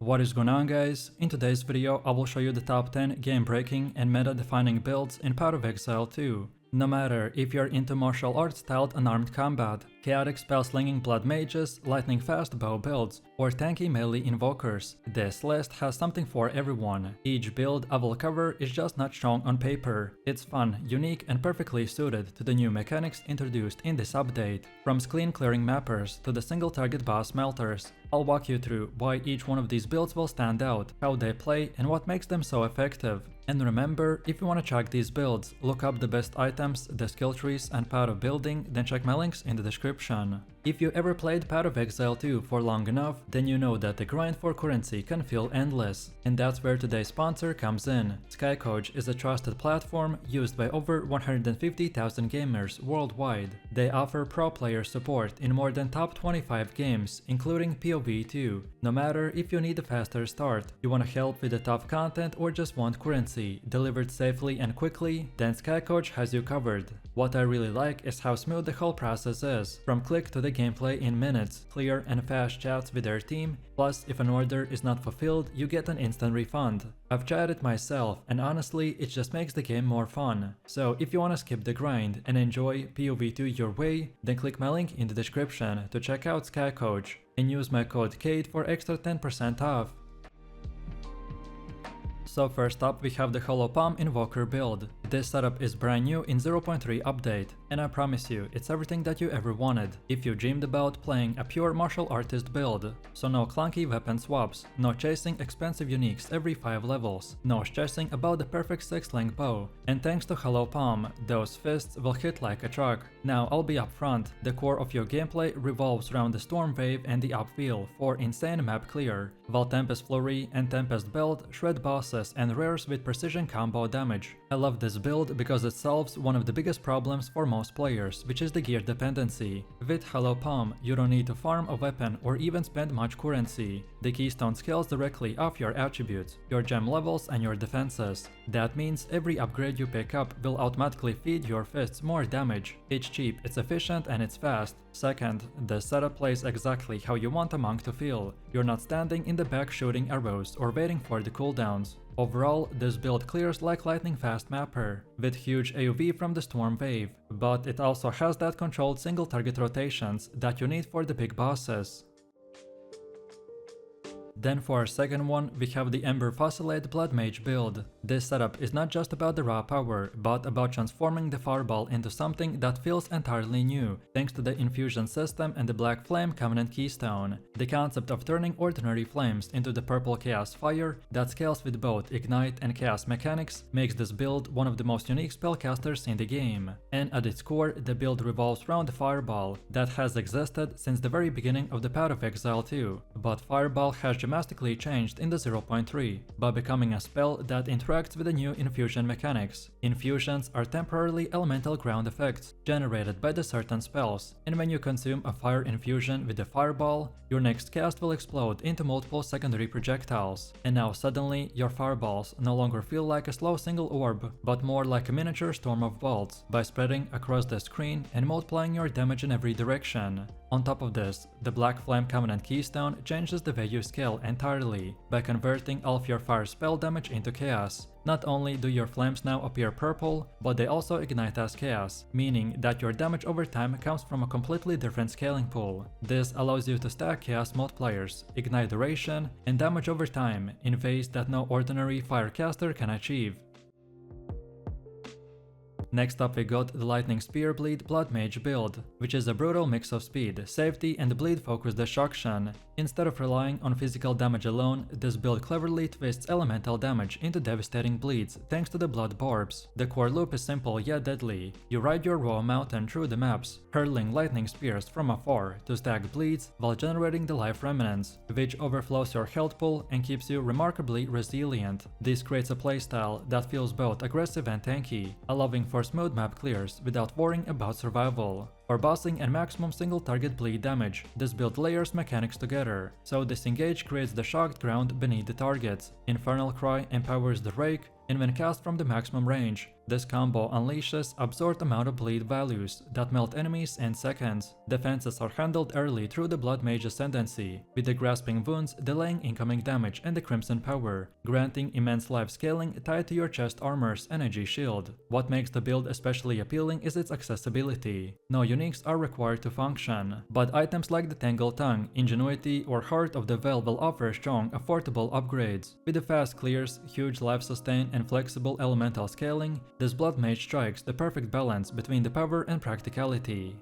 What is going on, guys? In today's video I will show you the top 10 game-breaking and meta-defining builds in POE Exile 2. No matter if you're into martial arts styled unarmed combat, chaotic spell-slinging blood mages, lightning-fast bow builds, or tanky melee invokers, this list has something for everyone. Each build I will cover is just not strong on paper. It's fun, unique, and perfectly suited to the new mechanics introduced in this update. From clean clearing mappers to the single-target boss melters, I'll walk you through why each one of these builds will stand out, how they play, and what makes them so effective. And remember, if you want to check these builds, look up the best items, the skill trees, and POE building, then check my links in the description. If you ever played POE Exile 2 for long enough, then you know that the grind for currency can feel endless. And that's where today's sponsor comes in. KaidGames is a trusted platform used by over 150,000 gamers worldwide. They offer pro player support in more than top 25 games, including POE 2. No matter if you need a faster start, you want help with the tough content, or just want currency delivered safely and quickly, then KaidGames has you covered. What I really like is how smooth the whole process is. From click to the gameplay in minutes, clear and fast chats with their team, plus if an order is not fulfilled, you get an instant refund. I've tried it myself, and honestly, it just makes the game more fun. So if you wanna skip the grind and enjoy POE 2 your way, then click my link in the description to check out KaidGames and use my code KAID for extra 10% off. So first up we have the Hollow Palm Invoker build. This setup is brand new in 0.3 update, and I promise you, it's everything that you ever wanted if you dreamed about playing a pure martial artist build. So no clunky weapon swaps, no chasing expensive uniques every 5 levels, no stressing about the perfect 6-length bow, and thanks to Hollow Palm, those fists will hit like a truck. Now I'll be upfront, the core of your gameplay revolves around the Storm Wave and the Upwheel for insane map clear, while Tempest Flurry and Tempest Belt shred bosses and rares with precision combo damage. I love this build because it solves one of the biggest problems for most players, which is the gear dependency. With Hollow Palm, you don't need to farm a weapon or even spend much currency. The keystone scales directly off your attributes, your gem levels, and your defenses. That means every upgrade you pick up will automatically feed your fists more damage. It's cheap, it's efficient, and it's fast. Second, the setup plays exactly how you want a monk to feel. You're not standing in the back shooting arrows or waiting for the cooldowns. Overall, this build clears like lightning fast mapper, with huge AoV from the Storm Wave, but it also has that controlled single target rotations that you need for the big bosses. Then for our second one, we have the Ember Fusillade Blood Mage build. This setup is not just about the raw power, but about transforming the fireball into something that feels entirely new, thanks to the infusion system and the Black Flame Covenant keystone. The concept of turning ordinary flames into the purple chaos fire that scales with both ignite and chaos mechanics makes this build one of the most unique spellcasters in the game. And at its core, the build revolves around the fireball that has existed since the very beginning of the POE Exile 2, but fireball has dramatically changed in the 0.3 by becoming a spell that interacts with the new infusion mechanics. Infusions are temporarily elemental ground effects generated by the certain spells, and when you consume a fire infusion with the fireball, your next cast will explode into multiple secondary projectiles. And now suddenly your fireballs no longer feel like a slow single orb, but more like a miniature storm of bolts by spreading across the screen and multiplying your damage in every direction. On top of this, the Black Flame Covenant keystone changes the way you scale entirely by converting all of your fire spell damage into chaos. Not only do your flames now appear purple, but they also ignite as chaos, meaning that your damage over time comes from a completely different scaling pool. This allows you to stack chaos multipliers, ignite duration, and damage over time in ways that no ordinary firecaster can achieve. Next up we got the Lightning Spear Bleed Blood Mage build, which is a brutal mix of speed, safety, and bleed focused destruction. Instead of relying on physical damage alone, this build cleverly twists elemental damage into devastating bleeds thanks to the blood barbs. The core loop is simple yet deadly. You ride your raw mountain through the maps, hurling lightning spears from afar to stack bleeds while generating the life remnants, which overflows your health pool and keeps you remarkably resilient. This creates a playstyle that feels both aggressive and tanky, allowing for smooth map clears without worrying about survival. For bossing and maximum single target bleed damage, this build layers mechanics together, so Disengage creates the shocked ground beneath the targets, Infernal Cry empowers the Rake, and when cast from the maximum range, this combo unleashes absurd amount of bleed values that melt enemies in seconds. Defenses are handled early through the Blood Mage Ascendancy, with the Grasping Wounds delaying incoming damage and the Crimson Power, granting immense life scaling tied to your chest armor's energy shield. What makes the build especially appealing is its accessibility. No uniques are required to function, but items like the Tangle Tongue, Ingenuity, or Heart of the Veil will offer strong, affordable upgrades. With the fast clears, huge life sustain, and flexible elemental scaling, this Blood Mage strikes the perfect balance between the power and practicality.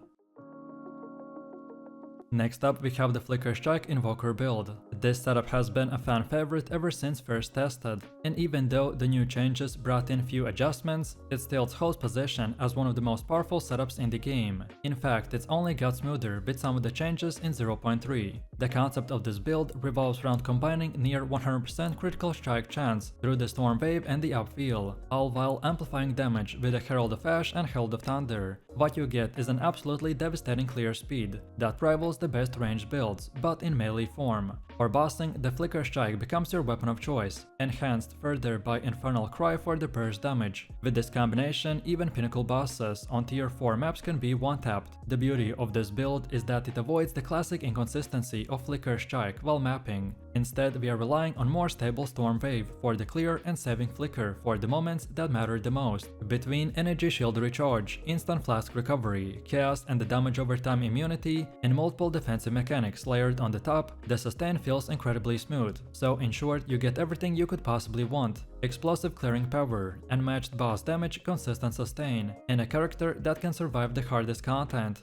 Next up, we have the Flicker Strike Invoker build. This setup has been a fan favorite ever since first tested, and even though the new changes brought in few adjustments, it still holds position as one of the most powerful setups in the game. In fact, it's only got smoother with some of the changes in 0.3. The concept of this build revolves around combining near 100% critical strike chance through the Storm Wave and the Upfeel, all while amplifying damage with the Herald of Ash and Herald of Thunder. What you get is an absolutely devastating clear speed that rivals the best ranged builds, but in melee form. For bossing, the Flicker Strike becomes your weapon of choice, enhanced further by Infernal Cry for the burst damage. With this combination, even pinnacle bosses on tier 4 maps can be one-tapped. The beauty of this build is that it avoids the classic inconsistency of Flicker Strike while mapping. Instead, we are relying on more stable Storm Wave for the clear and saving Flicker for the moments that matter the most. Between Energy Shield Recharge, Instant Flask Recovery, Chaos and the Damage Over Time immunity, and multiple defensive mechanics layered on the top, the sustain feels incredibly smooth. So in short, you get everything you could possibly want. Explosive clearing power, unmatched boss damage, consistent sustain, and a character that can survive the hardest content.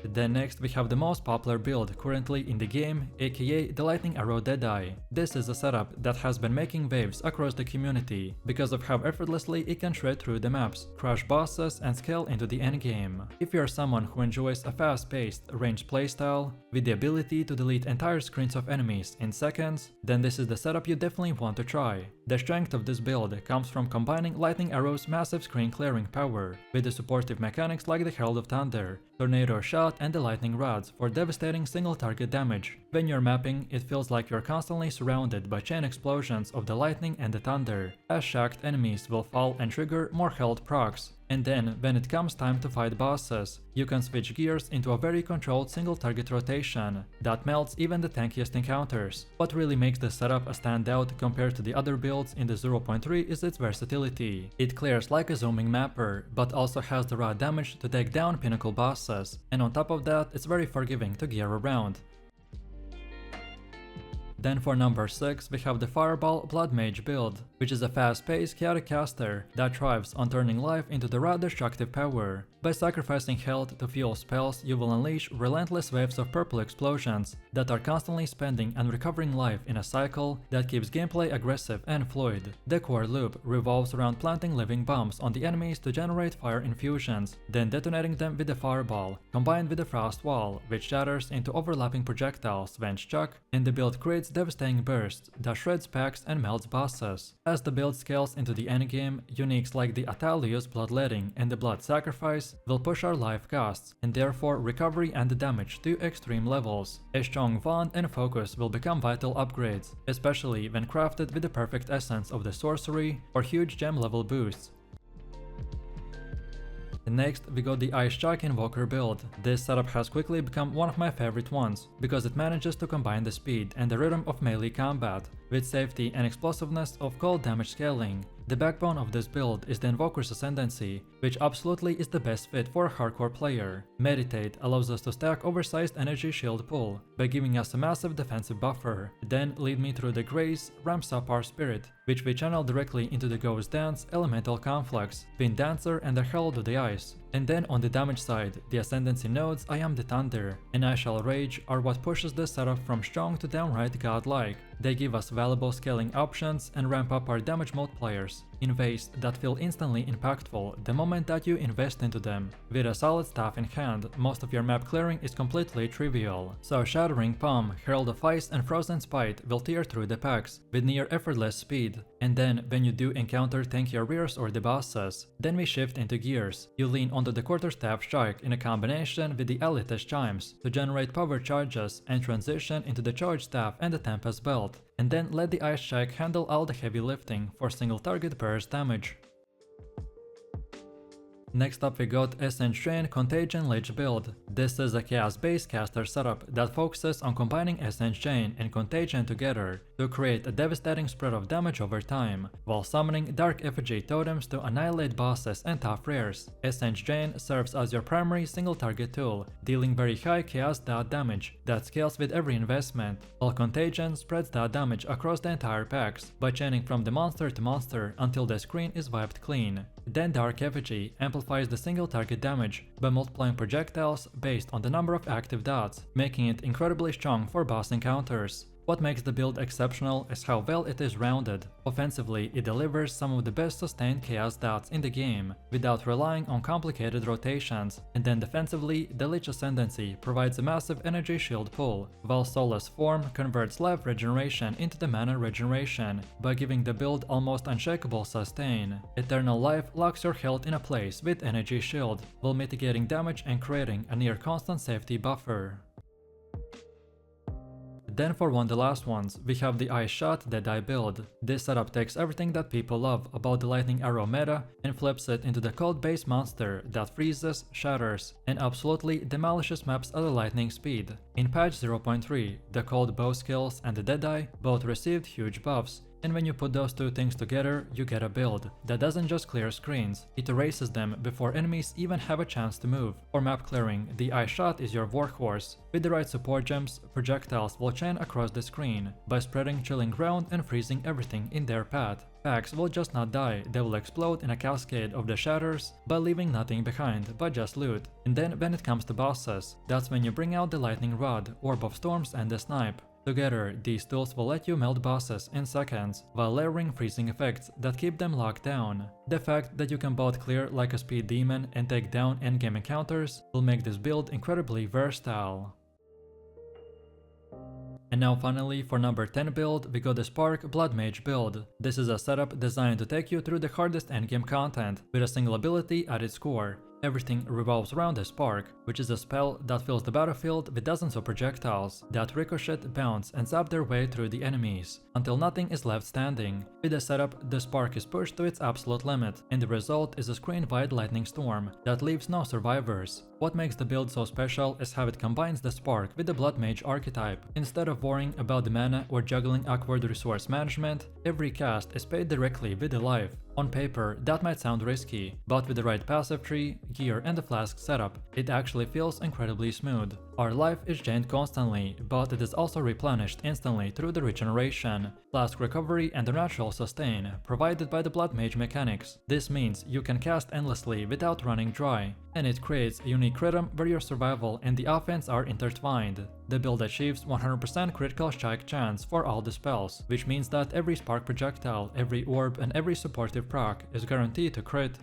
Then next we have the most popular build currently in the game, aka the Lightning Arrow Deadeye. This is a setup that has been making waves across the community because of how effortlessly it can shred through the maps, crush bosses and scale into the endgame. If you are someone who enjoys a fast-paced, ranged playstyle with the ability to delete entire screens of enemies in seconds, then this is the setup you definitely want to try. The strength of this build comes from combining Lightning Arrow's massive screen clearing power with the supportive mechanics like the Herald of Thunder, Tornado Shot and the Lightning Rods for devastating single target damage. When you're mapping, it feels like you're constantly surrounded by chain explosions of the lightning and the thunder, as shocked enemies will fall and trigger more health procs. And then, when it comes time to fight bosses, you can switch gears into a very controlled single target rotation that melts even the tankiest encounters. What really makes this setup a standout compared to the other builds in the 0.3 is its versatility. It clears like a zooming mapper, but also has the raw damage to take down pinnacle bosses, and on top of that, it's very forgiving to gear around. Then for number 6, we have the Fireball Blood Mage build, which is a fast-paced chaotic caster that thrives on turning life into the raw destructive power. By sacrificing health to fuel spells, you will unleash relentless waves of purple explosions that are constantly spending and recovering life in a cycle that keeps gameplay aggressive and fluid. The core loop revolves around planting living bombs on the enemies to generate fire infusions, then detonating them with the Fireball, combined with the Frost Wall, which shatters into overlapping projectiles when struck, and the build creates devastating bursts that shreds packs and melts bosses. As the build scales into the endgame, uniques like the Atalius Bloodletting and the Blood Sacrifice will push our life costs, and therefore recovery and damage to extreme levels. A strong wand and focus will become vital upgrades, especially when crafted with the perfect essence of the sorcery or huge gem level boosts. Next, we got the Ice Strike Invoker build. This setup has quickly become one of my favorite ones, because it manages to combine the speed and the rhythm of melee combat with safety and explosiveness of cold damage scaling. The backbone of this build is the Invoker's Ascendancy, which absolutely is the best fit for a hardcore player. Meditate allows us to stack oversized energy shield pool by giving us a massive defensive buffer. Then Lead Me Through the Grace ramps up our spirit, which we channel directly into the Ghost Dance Elemental Conflux, Wind Dancer and the Herald of the Ice. And then on the damage side, the Ascendancy nodes I Am the Thunder and I Shall Rage are what pushes this setup from strong to downright godlike. They give us valuable scaling options and ramp up our damage multipliers in ways that feel instantly impactful the moment that you invest into them. With a solid staff in hand, most of your map clearing is completely trivial. So Shattering Palm, Herald of Ice and Frozen Spite will tear through the packs with near effortless speed, speed. And then, when you do encounter tanky arrears or the bosses, then we shift into gears. You lean onto the quarterstaff strike in a combination with the elitist chimes to generate power charges and transition into the charge staff and the tempest belt, and then let the ice check handle all the heavy lifting for single target burst damage. Next up we got Essence Drain Contagion Lich build. This is a chaos-based caster setup that focuses on combining Essence Drain and Contagion together to create a devastating spread of damage over time, while summoning Dark Effigy totems to annihilate bosses and tough rares. Essence Drain serves as your primary single target tool, dealing very high chaos dot damage that scales with every investment, while Contagion spreads that damage across the entire packs by chaining from the monster to monster until the screen is wiped clean. Then Dark Effigy amplifies the single target damage by multiplying projectiles based on the number of active dots, making it incredibly strong for boss encounters. What makes the build exceptional is how well it is rounded. Offensively, it delivers some of the best sustained chaos dots in the game, without relying on complicated rotations, and then defensively, the Lich Ascendancy provides a massive energy shield pull, while Soulless Form converts life regeneration into the mana regeneration, by giving the build almost unshakable sustain. Eternal Life locks your health in a place with energy shield, while mitigating damage and creating a near constant safety buffer. Then for one of the last ones, we have the Ice Shot Deadeye build. This setup takes everything that people love about the Lightning Arrow meta and flips it into the cold-based monster that freezes, shatters, and absolutely demolishes maps at a lightning speed. In patch 0.3, the cold bow skills and the Deadeye both received huge buffs, and when you put those two things together, you get a build that doesn't just clear screens, it erases them before enemies even have a chance to move. For map clearing, the Ice Shot is your workhorse. With the right support gems, projectiles will chain across the screen by spreading chilling ground and freezing everything in their path. Packs will just not die, they will explode in a cascade of the shatters by leaving nothing behind but just loot. And then when it comes to bosses, that's when you bring out the Lightning Rod, Orb of Storms and the Snipe. Together, these tools will let you melt bosses in seconds, while layering freezing effects that keep them locked down. The fact that you can both clear like a speed demon and take down endgame encounters will make this build incredibly versatile. And now finally, for number 10 build, we got the Spark Blood Mage build. This is a setup designed to take you through the hardest endgame content, with a single ability at its core. Everything revolves around the Spark, which is a spell that fills the battlefield with dozens of projectiles that ricochet, bounce and zap their way through the enemies, until nothing is left standing. With the setup, the Spark is pushed to its absolute limit, and the result is a screen-wide lightning storm that leaves no survivors. What makes the build so special is how it combines the Spark with the Blood Mage archetype. Instead of worrying about the mana or juggling awkward resource management, every cast is paid directly with the life. On paper, that might sound risky, but with the right passive tree, gear and the flask setup, it actually feels incredibly smooth. Our life is gained constantly, but it is also replenished instantly through the regeneration, flask recovery and the natural sustain provided by the Blood Mage mechanics. This means you can cast endlessly without running dry, and it creates a unique rhythm where your survival and the offense are intertwined. The build achieves 100% critical strike chance for all the spells, which means that every spark projectile, every orb and every supportive proc is guaranteed to crit.